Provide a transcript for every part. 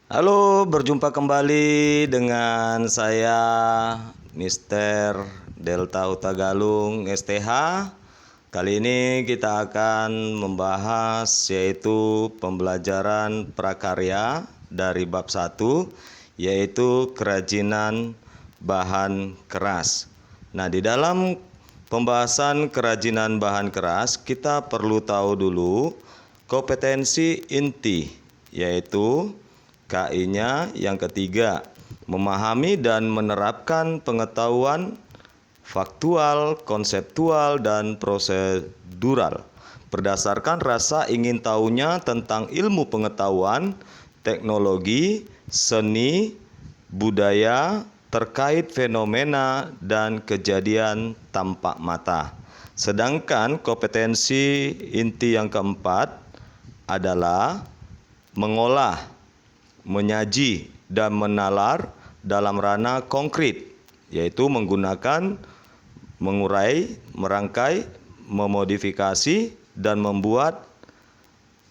Halo, berjumpa kembali dengan saya Mister Delta Hutagalung STH. Kali ini kita akan membahas yaitu pembelajaran prakarya dari bab 1 yaitu kerajinan bahan keras. Nah, di dalam pembahasan kerajinan bahan keras kita perlu tahu dulu kompetensi inti yaitu KI-nya yang ketiga, memahami dan menerapkan pengetahuan faktual, konseptual, dan prosedural berdasarkan rasa ingin tahunya tentang ilmu pengetahuan, teknologi, seni, budaya, terkait fenomena dan kejadian tampak mata. Sedangkan kompetensi inti yang keempat adalah mengolah, menyaji dan menalar dalam ranah konkret, yaitu menggunakan, mengurai, merangkai, memodifikasi, dan membuat,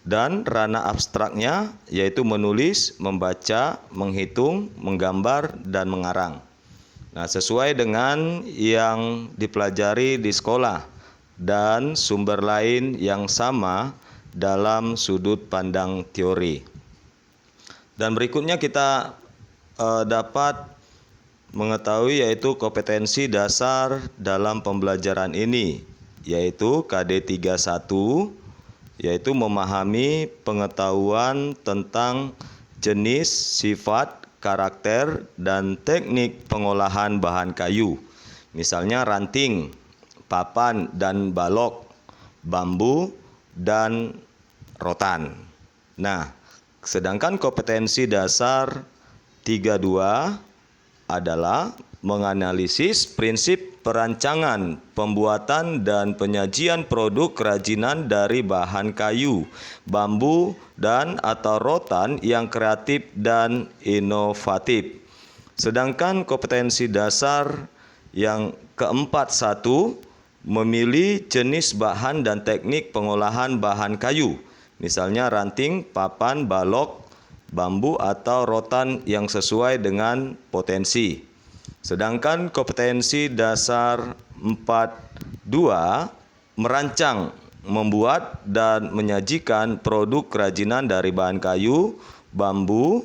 dan ranah abstraknya yaitu menulis, membaca, menghitung, menggambar, dan mengarang. Nah, sesuai dengan yang dipelajari di sekolah dan sumber lain yang sama dalam sudut pandang teori. Dan berikutnya kita dapat mengetahui yaitu kompetensi dasar dalam pembelajaran ini, yaitu KD 31, yaitu memahami pengetahuan tentang jenis, sifat, karakter, dan teknik pengolahan bahan kayu. Misalnya ranting, papan dan balok, bambu, dan rotan. Nah, sedangkan kompetensi dasar 32 adalah menganalisis prinsip perancangan, pembuatan, dan penyajian produk kerajinan dari bahan kayu, bambu, dan atau rotan yang kreatif dan inovatif. Sedangkan kompetensi dasar yang keempat satu, memilih jenis bahan dan teknik pengolahan bahan kayu. Misalnya ranting, papan, balok, bambu, atau rotan yang sesuai dengan potensi. Sedangkan kompetensi dasar 42 merancang, membuat, dan menyajikan produk kerajinan dari bahan kayu, bambu,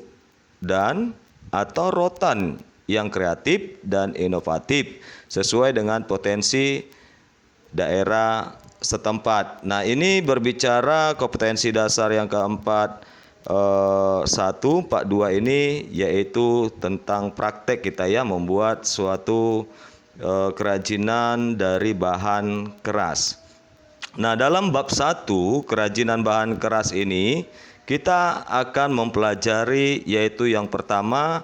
dan atau rotan yang kreatif dan inovatif sesuai dengan potensi daerah setempat. Nah, ini berbicara kompetensi dasar yang keempat 142 ini yaitu tentang praktek kita ya, membuat suatu kerajinan dari bahan keras. Nah, dalam bab 1 kerajinan bahan keras ini kita akan mempelajari yaitu yang pertama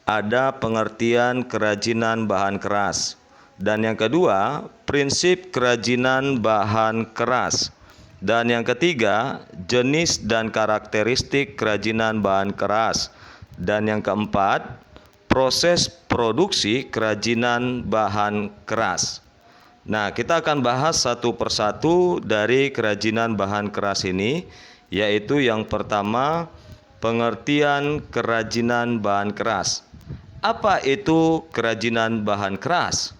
ada pengertian kerajinan bahan keras. Dan yang kedua, prinsip kerajinan bahan keras. Dan yang ketiga, jenis dan karakteristik kerajinan bahan keras. Dan yang keempat, proses produksi kerajinan bahan keras. Nah, kita akan bahas satu persatu dari kerajinan bahan keras ini, yaitu yang pertama, pengertian kerajinan bahan keras. Apa itu kerajinan bahan keras?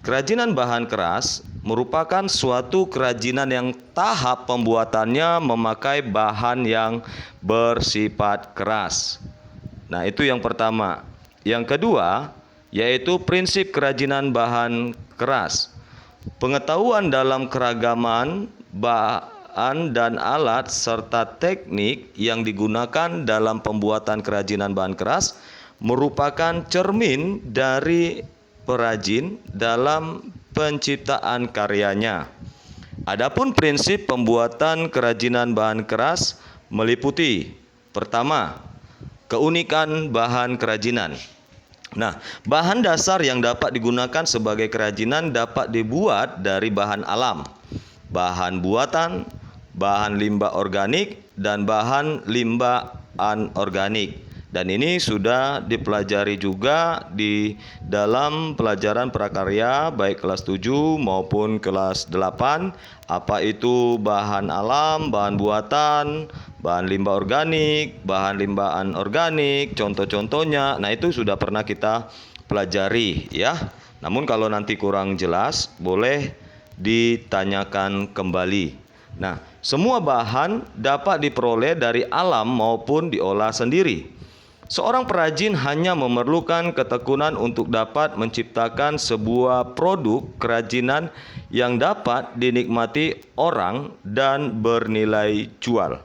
Kerajinan bahan keras merupakan suatu kerajinan yang tahap pembuatannya memakai bahan yang bersifat keras. Nah, itu yang pertama. Yang kedua, yaitu prinsip kerajinan bahan keras. Pengetahuan dalam keragaman bahan dan alat serta teknik yang digunakan dalam pembuatan kerajinan bahan keras merupakan cermin dari perajin dalam penciptaan karyanya. Adapun prinsip pembuatan kerajinan bahan keras meliputi pertama, keunikan bahan kerajinan. Nah, bahan dasar yang dapat digunakan sebagai kerajinan dapat dibuat dari bahan alam, bahan buatan, bahan limbah organik, dan bahan limbah anorganik. Dan ini sudah dipelajari juga di dalam pelajaran prakarya baik kelas 7 maupun kelas 8. Apa itu bahan alam, bahan buatan, bahan limbah organik, bahan limbah anorganik, contoh-contohnya. Nah, itu sudah pernah kita pelajari ya. Namun kalau nanti kurang jelas boleh ditanyakan kembali. Nah, semua bahan dapat diperoleh dari alam maupun diolah sendiri. Seorang perajin hanya memerlukan ketekunan untuk dapat menciptakan sebuah produk kerajinan yang dapat dinikmati orang dan bernilai jual.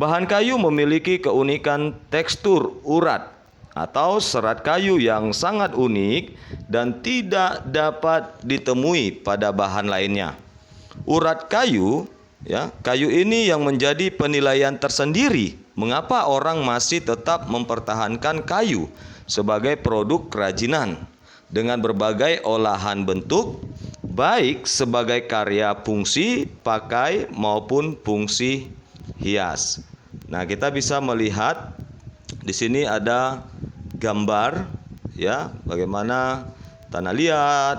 Bahan kayu memiliki keunikan tekstur urat atau serat kayu yang sangat unik dan tidak dapat ditemui pada bahan lainnya. Urat kayu, kayu ini yang menjadi penilaian tersendiri mengapa orang masih tetap mempertahankan kayu sebagai produk kerajinan dengan berbagai olahan bentuk, baik sebagai karya fungsi pakai maupun fungsi hias. Nah, kita bisa melihat di sini ada gambar bagaimana tanah liat,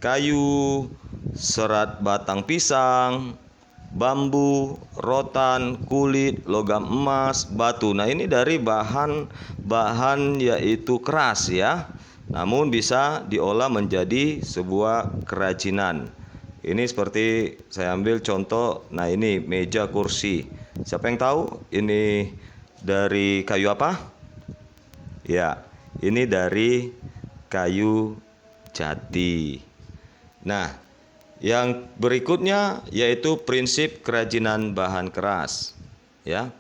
kayu, serat batang pisang, bambu, rotan, kulit, logam emas, batu. Nah, ini dari bahan yaitu keras ya. Namun bisa diolah menjadi sebuah kerajinan. Ini seperti saya ambil contoh. Nah, ini meja kursi. Siapa yang tahu ini dari kayu apa? Ya, ini dari kayu jati. Nah, yang berikutnya yaitu prinsip kerajinan bahan keras ya.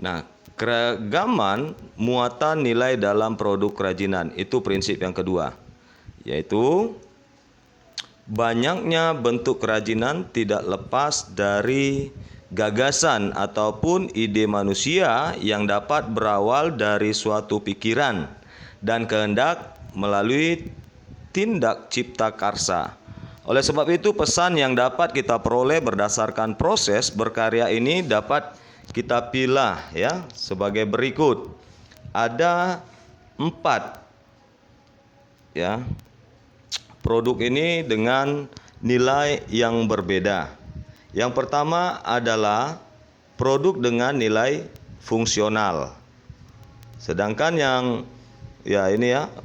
Nah, keragaman muatan nilai dalam produk kerajinan itu prinsip yang kedua, yaitu banyaknya bentuk kerajinan tidak lepas dari gagasan ataupun ide manusia yang dapat berawal dari suatu pikiran dan kehendak melalui tindak cipta karsa. Oleh sebab itu, pesan yang dapat kita peroleh berdasarkan proses berkarya ini dapat kita pilah ya sebagai berikut. Ada 4 produk ini dengan nilai yang berbeda. Yang pertama adalah produk dengan nilai fungsional. Sedangkan yang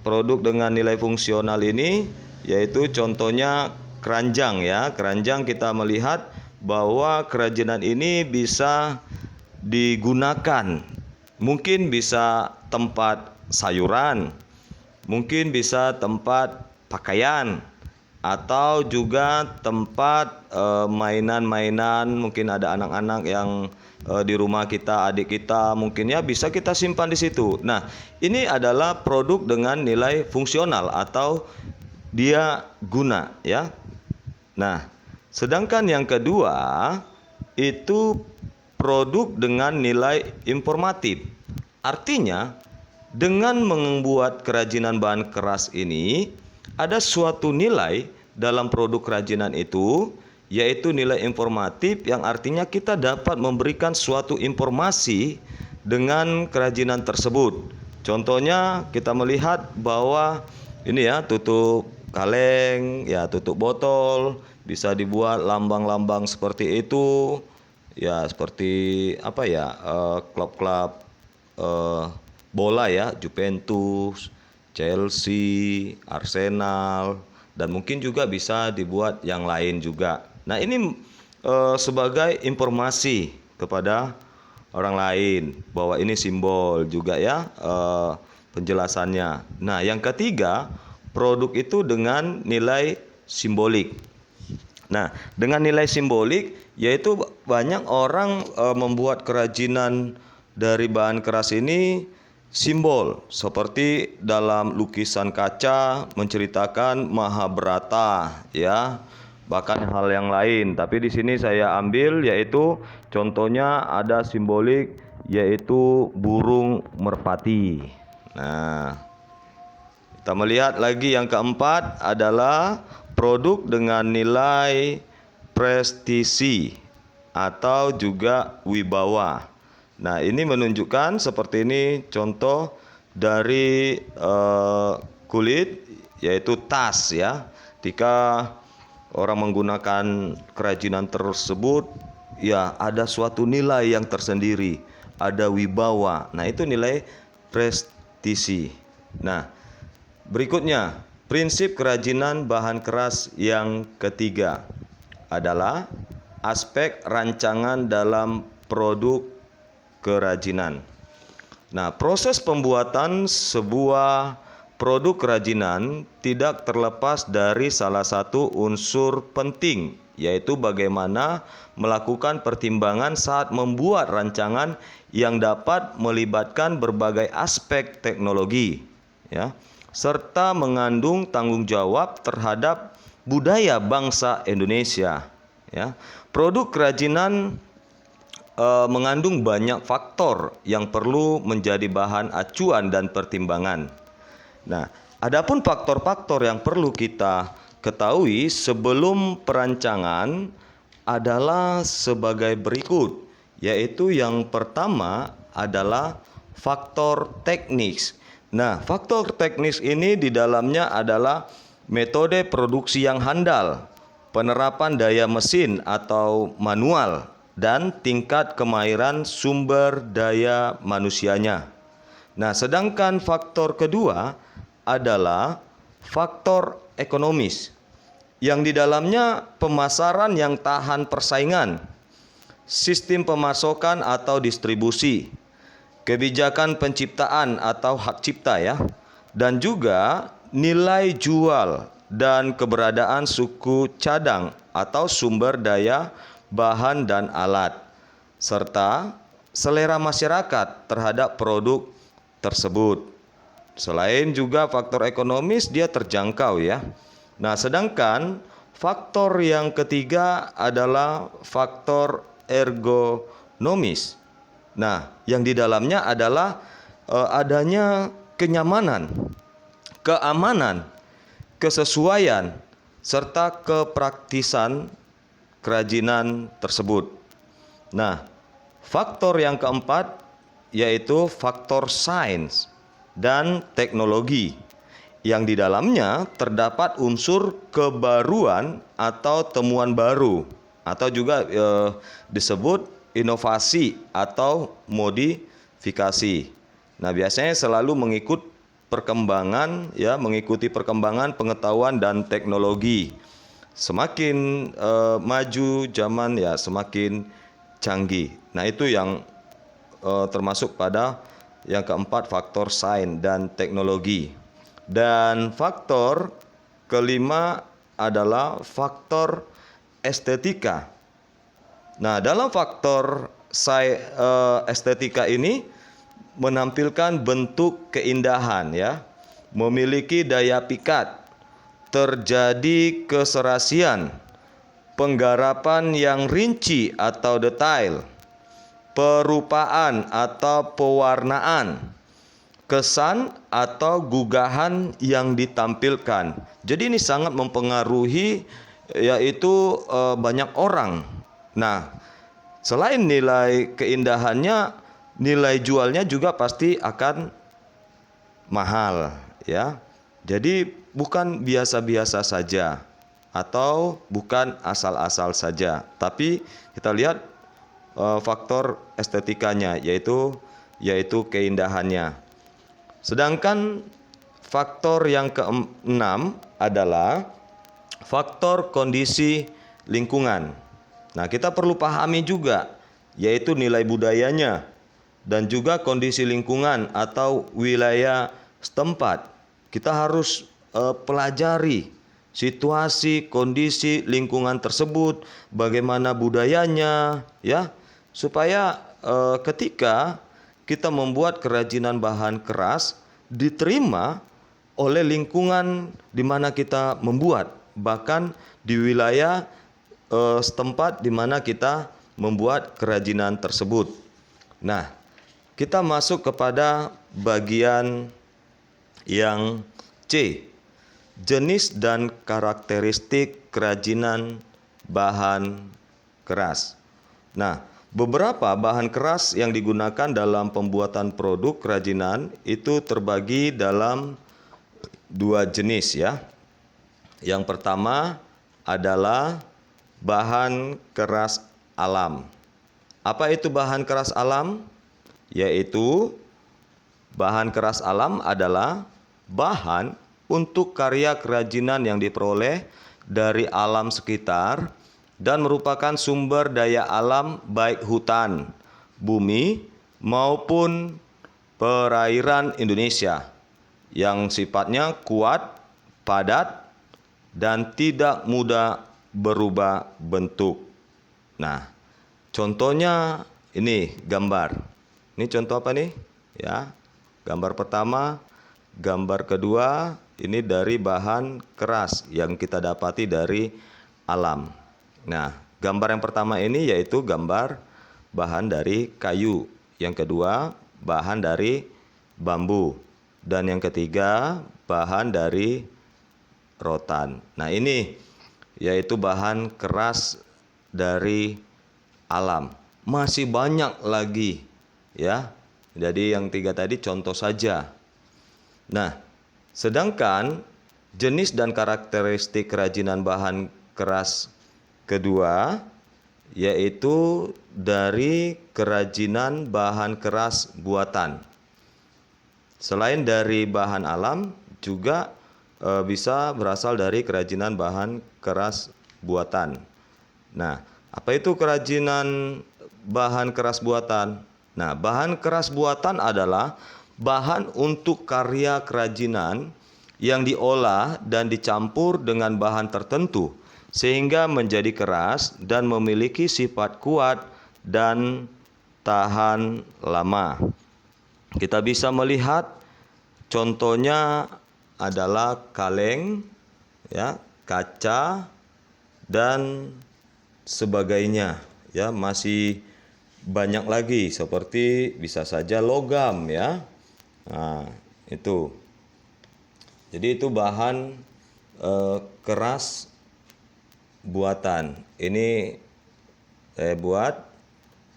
produk dengan nilai fungsional ini yaitu contohnya keranjang ya. Keranjang kita melihat bahwa kerajinan ini bisa digunakan. Mungkin bisa tempat sayuran, mungkin bisa tempat pakaian, atau juga tempat mainan-mainan. Mungkin ada anak-anak yang di rumah kita, adik kita mungkin bisa kita simpan di situ. Nah, ini adalah produk dengan nilai fungsional atau dia guna ya. Nah, sedangkan yang kedua itu produk dengan nilai informatif. Artinya, dengan membuat kerajinan bahan keras ini ada suatu nilai dalam produk kerajinan itu, yaitu nilai informatif yang artinya kita dapat memberikan suatu informasi dengan kerajinan tersebut. Contohnya kita melihat bahwa ini tutup kaleng, tutup botol, bisa dibuat lambang-lambang seperti itu. Ya, seperti klub-klub bola ya, Juventus, Chelsea, Arsenal, dan mungkin juga bisa dibuat yang lain juga. Nah, ini sebagai informasi kepada orang lain bahwa ini simbol juga ya penjelasannya. Nah, yang ketiga, produk itu dengan nilai simbolik. Nah, dengan nilai simbolik yaitu banyak orang membuat kerajinan dari bahan keras ini simbol, seperti dalam lukisan kaca menceritakan Mahabharata ya, bahkan hal yang lain. Tapi di sini saya ambil yaitu contohnya ada simbolik yaitu burung merpati. Nah, kita melihat lagi yang keempat adalah produk dengan nilai prestisi atau juga wibawa. Nah, ini menunjukkan seperti ini contoh dari kulit, yaitu tas ya. Jika orang menggunakan kerajinan tersebut, ya ada suatu nilai yang tersendiri, ada wibawa. Nah, itu nilai prestisi. Nah, berikutnya, prinsip kerajinan bahan keras yang ketiga adalah aspek rancangan dalam produk kerajinan. Nah, proses pembuatan sebuah produk kerajinan tidak terlepas dari salah satu unsur penting, yaitu bagaimana melakukan pertimbangan saat membuat rancangan yang dapat melibatkan berbagai aspek teknologi, ya, serta mengandung tanggung jawab terhadap budaya bangsa Indonesia. Ya, produk kerajinan mengandung banyak faktor yang perlu menjadi bahan acuan dan pertimbangan. Nah, adapun faktor-faktor yang perlu kita ketahui sebelum perancangan adalah sebagai berikut, yaitu yang pertama adalah faktor teknis. Nah, faktor teknis ini di dalamnya adalah metode produksi yang handal, penerapan daya mesin atau manual, dan tingkat kemahiran sumber daya manusianya. Nah, sedangkan faktor kedua adalah faktor ekonomis, yang di dalamnya pemasaran yang tahan persaingan, sistem pemasokan atau distribusi, kebijakan penciptaan atau hak cipta ya, dan juga nilai jual dan keberadaan suku cadang atau sumber daya bahan dan alat, serta selera masyarakat terhadap produk tersebut. Selain juga faktor ekonomis, dia terjangkau ya. Nah, sedangkan faktor yang ketiga adalah faktor ergonomis. Nah, yang di dalamnya adalah adanya kenyamanan, keamanan, kesesuaian, serta kepraktisan kerajinan tersebut. Nah, faktor yang keempat yaitu faktor sains dan teknologi, yang di dalamnya terdapat unsur kebaruan atau temuan baru, atau juga disebut inovasi atau modifikasi. Nah, biasanya selalu mengikuti perkembangan pengetahuan dan teknologi. Semakin maju zaman ya semakin canggih. Nah, itu yang termasuk pada yang keempat, faktor sains dan teknologi. Dan faktor kelima adalah faktor estetika. Nah, dalam faktor estetika ini menampilkan bentuk keindahan ya, memiliki daya pikat, terjadi keserasian, penggarapan yang rinci atau detail, perupaan atau pewarnaan, kesan atau gugahan yang ditampilkan. Jadi ini sangat mempengaruhi yaitu banyak orang. Nah, selain nilai keindahannya, nilai jualnya juga pasti akan mahal ya. Jadi bukan biasa-biasa saja atau bukan asal-asal saja, tapi kita lihat faktor estetikanya yaitu keindahannya. Sedangkan faktor yang keenam adalah faktor kondisi lingkungan. Nah, kita perlu pahami juga yaitu nilai budayanya dan juga kondisi lingkungan atau wilayah setempat. Kita harus pelajari situasi, kondisi lingkungan tersebut, bagaimana budayanya ya, supaya ketika kita membuat kerajinan bahan keras diterima oleh lingkungan di mana kita membuat, bahkan di wilayah setempat di mana kita membuat kerajinan tersebut. Nah, kita masuk kepada bagian yang C, jenis dan karakteristik kerajinan bahan keras. Nah, beberapa bahan keras yang digunakan dalam pembuatan produk kerajinan itu terbagi dalam dua jenis ya. Yang pertama adalah bahan keras alam. Apa itu bahan keras alam? Yaitu bahan keras alam adalah bahan untuk karya kerajinan yang diperoleh dari alam sekitar dan merupakan sumber daya alam baik hutan, bumi maupun perairan Indonesia yang sifatnya kuat, padat, dan tidak mudah berubah bentuk. Nah, contohnya ini gambar. Ini contoh apa nih? Ya, gambar pertama, gambar kedua ini dari bahan keras yang kita dapati dari alam. Nah, gambar yang pertama ini yaitu gambar bahan dari kayu. Yang kedua, bahan dari bambu. Dan yang ketiga, bahan dari rotan. Nah, ini yaitu bahan keras dari alam. Masih banyak lagi ya. Jadi yang tiga tadi contoh saja. Nah, sedangkan jenis dan karakteristik kerajinan bahan keras kedua yaitu dari kerajinan bahan keras buatan. Selain dari bahan alam juga bisa berasal dari kerajinan bahan keras buatan. Nah, apa itu kerajinan bahan keras buatan? Nah, bahan keras buatan adalah bahan untuk karya kerajinan yang diolah dan dicampur dengan bahan tertentu sehingga menjadi keras dan memiliki sifat kuat dan tahan lama. Kita bisa melihat contohnya adalah kaleng, ya, kaca dan sebagainya. Ya, masih banyak lagi seperti bisa saja logam ya. Nah, itu. Jadi itu bahan keras buatan. Ini saya buat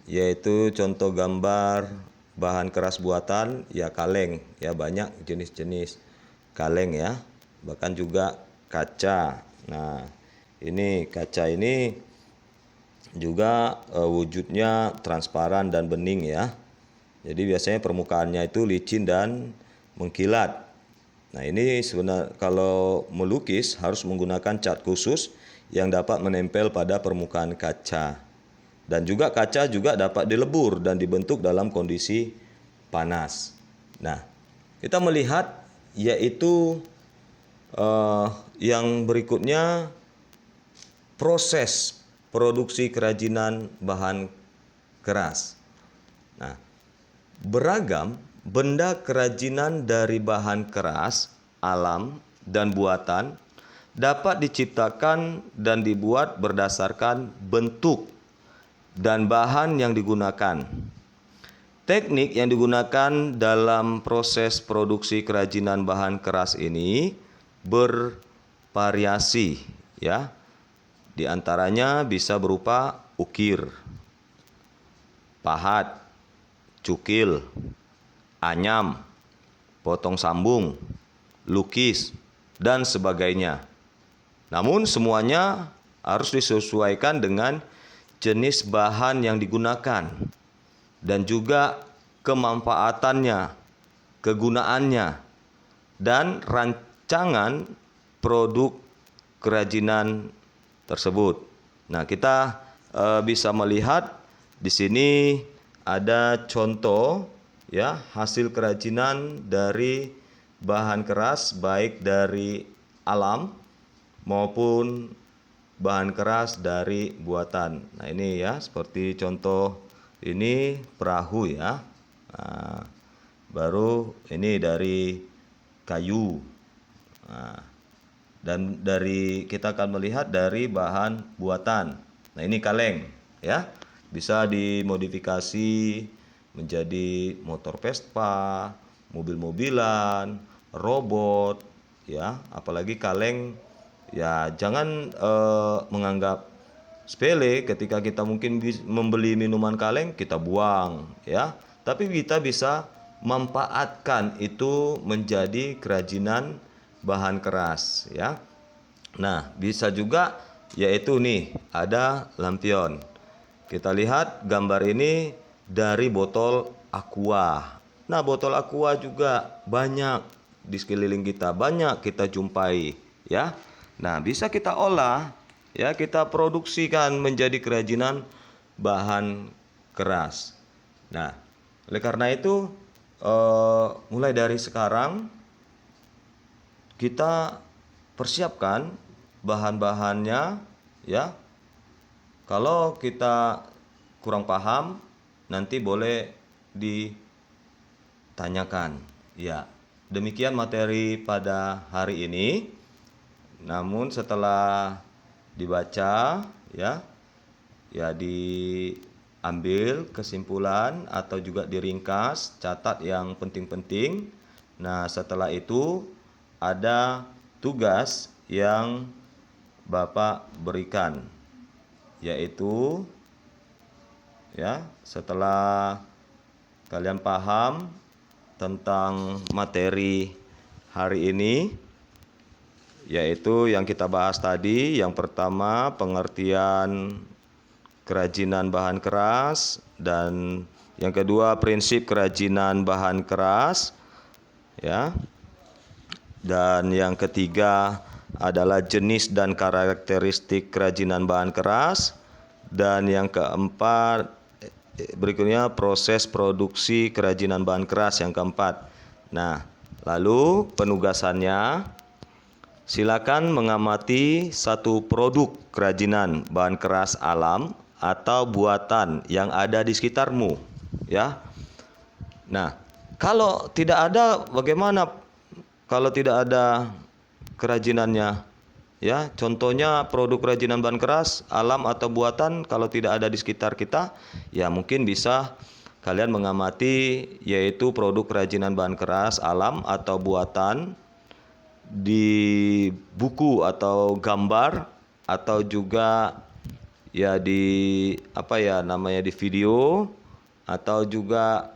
yaitu contoh gambar bahan keras buatan ya kaleng ya, banyak jenis-jenis kaleng ya, bahkan juga kaca. Nah, ini kaca ini juga wujudnya transparan dan bening ya. Jadi biasanya permukaannya itu licin dan mengkilat. Nah, ini sebenarnya kalau melukis harus menggunakan cat khusus yang dapat menempel pada permukaan kaca. Dan juga kaca juga dapat dilebur dan dibentuk dalam kondisi panas. Nah, kita melihat yaitu yang berikutnya proses produksi kerajinan bahan keras. Nah, beragam benda kerajinan dari bahan keras, alam, dan buatan dapat diciptakan dan dibuat berdasarkan bentuk dan bahan yang digunakan. Teknik yang digunakan dalam proses produksi kerajinan bahan keras ini bervariasi ya. Di antaranya bisa berupa ukir, pahat, cukil, anyam, potong sambung, lukis, dan sebagainya. Namun semuanya harus disesuaikan dengan jenis bahan yang digunakan dan juga kemanfaatannya, kegunaannya, dan rancangan produk kerajinan tersebut. Nah, kita bisa melihat di sini ada contoh ya hasil kerajinan dari bahan keras baik dari alam maupun bahan keras dari buatan. Nah, ini ya seperti contoh ini perahu ya. Nah, baru ini dari kayu. Nah, dan dari kita akan melihat dari bahan buatan. Nah, ini kaleng ya. Bisa dimodifikasi menjadi motor Vespa, mobil-mobilan, robot ya. Apalagi kaleng ya jangan menganggap sepele ketika kita mungkin membeli minuman kaleng kita buang ya, tapi kita bisa memanfaatkan itu menjadi kerajinan bahan keras ya. Nah, bisa juga yaitu nih ada lampion. Kita lihat gambar ini dari botol aqua. Nah, botol aqua juga banyak di sekeliling kita, banyak kita jumpai ya. Nah, bisa kita olah ya, kita produksikan menjadi kerajinan bahan keras. Nah, oleh karena itu mulai dari sekarang kita persiapkan bahan-bahannya ya. Kalau kita kurang paham, nanti boleh ditanyakan. Ya, demikian materi pada hari ini. Namun setelah dibaca ya, diambil kesimpulan atau juga diringkas, catat yang penting-penting. Nah, setelah itu ada tugas yang Bapak berikan, yaitu ya, setelah kalian paham tentang materi hari ini, yaitu yang kita bahas tadi. Yang pertama, pengertian kerajinan bahan keras, dan yang kedua prinsip kerajinan bahan keras ya. Dan yang ketiga adalah jenis dan karakteristik kerajinan bahan keras. Dan yang keempat berikutnya proses produksi kerajinan bahan keras yang keempat. Nah, lalu penugasannya, silakan mengamati satu produk kerajinan bahan keras alam atau buatan yang ada di sekitarmu ya. Nah, kalau tidak ada, bagaimana kalau tidak ada kerajinannya ya? Contohnya produk kerajinan bahan keras alam atau buatan kalau tidak ada di sekitar kita, ya mungkin bisa kalian mengamati yaitu produk kerajinan bahan keras alam atau buatan di buku atau gambar, atau juga ya di di video, atau juga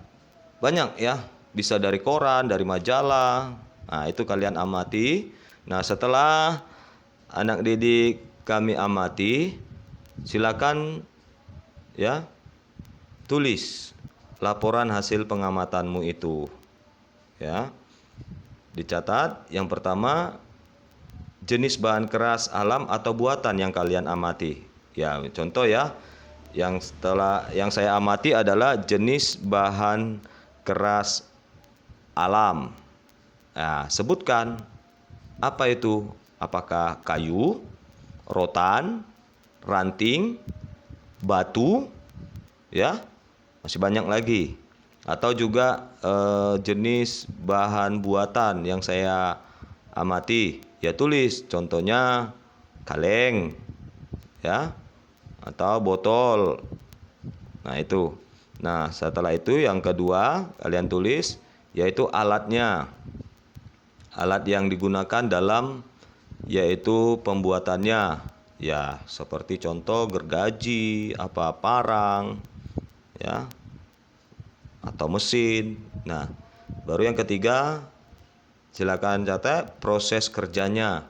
banyak ya, bisa dari koran, dari majalah. Nah, itu kalian amati. Nah, setelah anak didik kami amati, silakan ya tulis laporan hasil pengamatanmu itu ya. Dicatat yang pertama, jenis bahan keras alam atau buatan yang kalian amati. Ya, contoh ya, yang saya amati adalah jenis bahan keras alam. Nah, sebutkan apa itu? Apakah kayu, rotan, ranting, batu, ya, masih banyak lagi. Atau juga jenis bahan buatan yang saya amati, ya tulis contohnya kaleng, ya, atau botol. Nah itu. Nah setelah itu yang kedua kalian tulis yaitu alatnya, alat yang digunakan dalam yaitu pembuatannya, ya seperti contoh gergaji, parang, ya, atau mesin. Nah baru yang ketiga silakan catat proses kerjanya.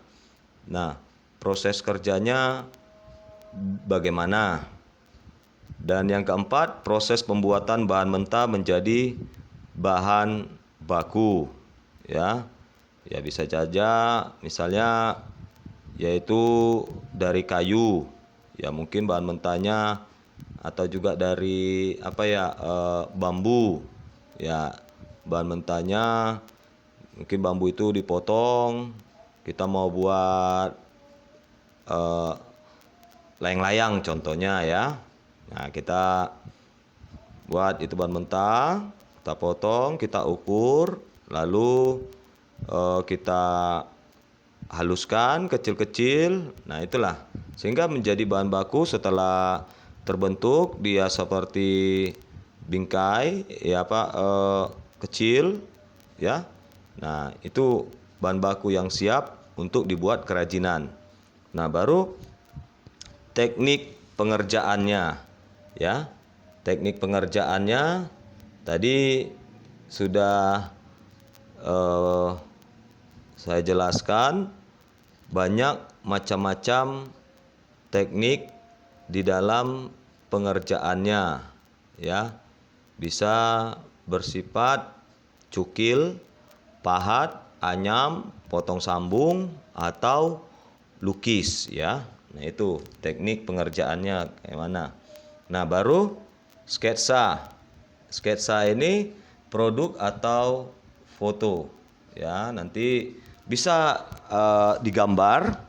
Nah proses kerjanya bagaimana? Dan yang keempat, proses pembuatan bahan mentah menjadi bahan baku, ya. Ya bisa saja misalnya yaitu dari kayu, ya mungkin bahan mentahnya, atau juga dari bambu, ya bahan mentahnya mungkin bambu itu dipotong, kita mau buat layang-layang contohnya ya. Nah kita buat itu bahan mentah, kita potong, kita ukur, lalu kita haluskan kecil-kecil. Nah itulah sehingga menjadi bahan baku. Setelah terbentuk dia seperti bingkai, ya kecil, ya. Nah itu bahan baku yang siap untuk dibuat kerajinan. Nah baru teknik pengerjaannya, ya. Teknik pengerjaannya tadi sudah saya jelaskan, banyak macam-macam teknik di dalam pengerjaannya, ya. Bisa bersifat cukil, pahat, anyam, potong sambung, atau lukis, ya. Nah, itu teknik pengerjaannya kayak mana. Nah, baru sketsa. Sketsa ini produk atau foto, ya. Nanti bisa digambar.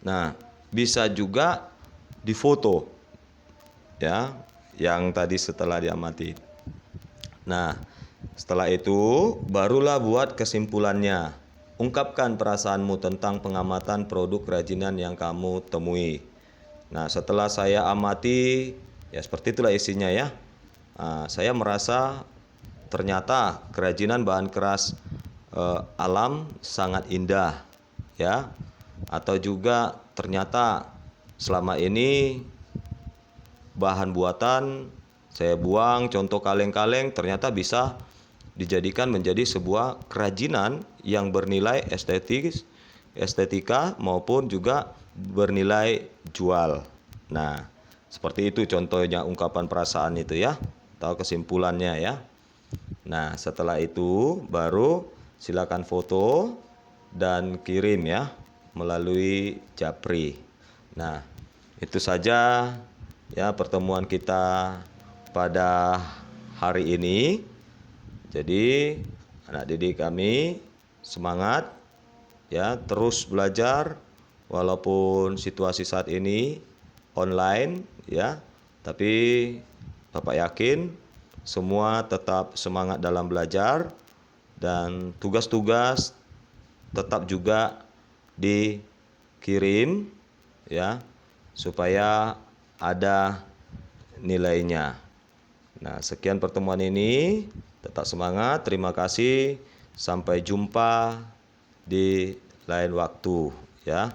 Nah, bisa juga difoto, ya, yang tadi setelah diamati. Nah, setelah itu barulah buat kesimpulannya. Ungkapkan perasaanmu tentang pengamatan produk kerajinan yang kamu temui. Nah, setelah saya amati, ya seperti itulah isinya, ya. Nah, saya merasa ternyata kerajinan bahan keras alam sangat indah, ya. Atau juga ternyata selama ini bahan buatan saya buang, contoh kaleng-kaleng, ternyata bisa dijadikan menjadi sebuah kerajinan yang bernilai estetika maupun juga bernilai jual. Nah, seperti itu contohnya ungkapan perasaan itu, ya, atau kesimpulannya, ya. Nah, setelah itu baru silakan foto dan kirim, ya, melalui Japri. Nah, itu saja, ya, pertemuan kita pada hari ini. Jadi anak didik kami semangat, ya, terus belajar walaupun situasi saat ini online, ya. Tapi Bapak yakin semua tetap semangat dalam belajar dan tugas-tugas tetap juga dikirim, ya, supaya ada nilainya. Nah, sekian pertemuan ini. Tetap semangat. Terima kasih. Sampai jumpa di lain waktu, ya.